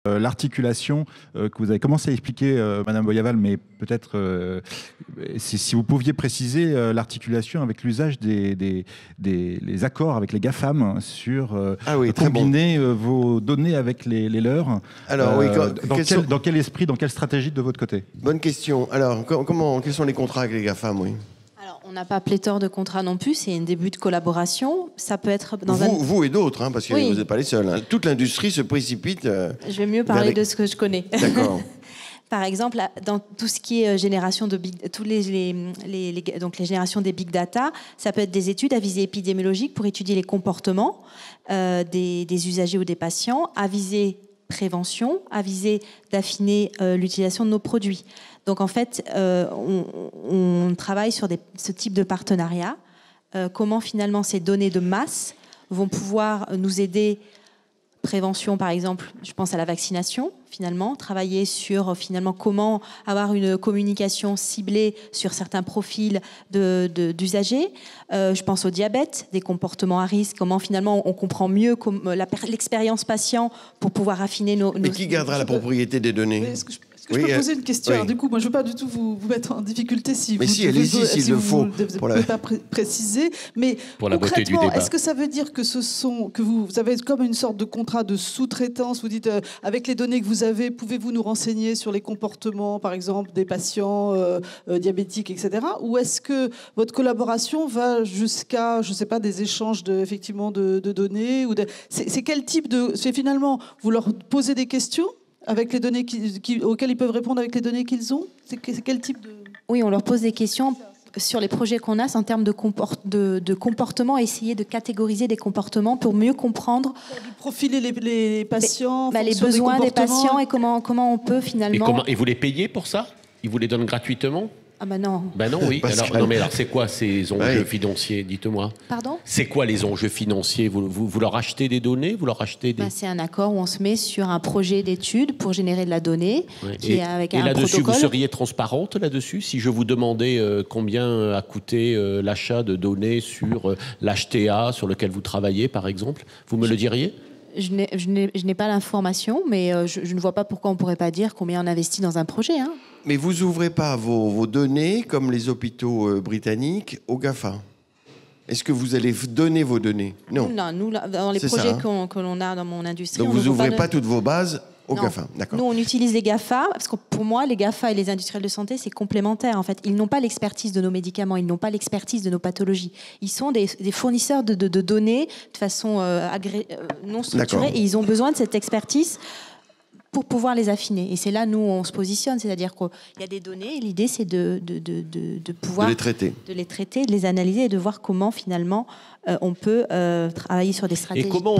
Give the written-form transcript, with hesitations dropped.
l'articulation que vous avez commencé à expliquer, Madame Boyaval, mais peut-être si vous pouviez préciser l'articulation avec l'usage les accords avec les GAFAM sur combiner vos données avec les leurs. Alors, dans quel esprit, dans quelle stratégie de votre côté? Bonne question. Alors, quels sont les contrats avec les GAFAM, oui? On n'a pas pléthore de contrats non plus, c'est un début de collaboration. Ça peut être dans vous et d'autres, hein, parce que vous n'êtes pas les seuls. Hein. Toute l'industrie se précipite. Je vais mieux parler de ce que je connais. D'accord. Par exemple, dans tout ce qui est génération de donc les générations des big data, ça peut être des études à visée épidémiologique pour étudier les comportements des usagers ou des patients, à visée prévention, à visée d'affiner l'utilisation de nos produits. Donc en fait, on travaille sur ce type de partenariat. Comment finalement ces données de masse vont pouvoir nous aider, prévention par exemple, je pense à la vaccination finalement, travailler sur finalement comment avoir une communication ciblée sur certains profils d'usagers. Je pense au diabète, des comportements à risque, comment finalement on comprend mieux l'expérience patient pour pouvoir affiner nos... Mais qui gardera la propriété des données? Est-ce que je peux poser une question? Alors, du coup, moi, je ne veux pas du tout vous mettre en difficulté mais allez-y, s'il le faut. Vous ne pouvez pas préciser. Mais pour la beauté du débat. Est-ce que ça veut dire que vous avez comme une sorte de contrat de sous-traitance? Vous dites, avec les données que vous avez, pouvez-vous nous renseigner sur les comportements, par exemple, des patients diabétiques, etc. Ou est-ce que votre collaboration va jusqu'à, je ne sais pas, des échanges effectivement de données c'est quel type de... C'est finalement, vous leur posez des questions avec les données auxquelles ils peuvent répondre avec les données qu'ils ont? C'est quel type de... Oui, on leur pose des questions sur les projets qu'on a en termes de comportement, essayer de catégoriser des comportements pour mieux comprendre... Profiler les patients, les besoins des patients et comment on peut finalement... Et vous les payez pour ça? Ils vous les donnent gratuitement? Ah bah non. Bah non, oui. Alors c'est quoi ces enjeux financiers? Dites-moi. Pardon? C'est quoi les enjeux financiers? Vous leur achetez des données? Vous leur achetez des... c'est un accord où on se met sur un projet d'étude pour générer de la donnée. Et là-dessus, vous seriez transparente là-dessus? Si je vous demandais combien a coûté l'achat de données sur l'HTA sur lequel vous travaillez, par exemple, vous me le diriez? Je n'ai pas l'information, mais je ne vois pas pourquoi on ne pourrait pas dire combien on investit dans un projet. Hein. Mais vous n'ouvrez pas vos données, comme les hôpitaux britanniques, aux GAFA? Est-ce que vous allez donner vos données? Non. Non, nous, dans les projets que l'on a dans mon industrie... Donc vous n'ouvrez pas toutes vos bases aux GAFA? D'accord. Nous, on utilise les GAFA, parce que pour moi, les GAFA et les industriels de santé, c'est complémentaire. En fait, ils n'ont pas l'expertise de nos médicaments, ils n'ont pas l'expertise de nos pathologies. Ils sont des fournisseurs de données de façon non structurée, et ils ont besoin de cette expertise pour pouvoir les affiner. Et c'est là, nous, on se positionne. C'est-à-dire qu'il y a des données, et l'idée, c'est de pouvoir... De les traiter. De les traiter, de les analyser et de voir comment, finalement, on peut travailler sur des stratégies. Et comment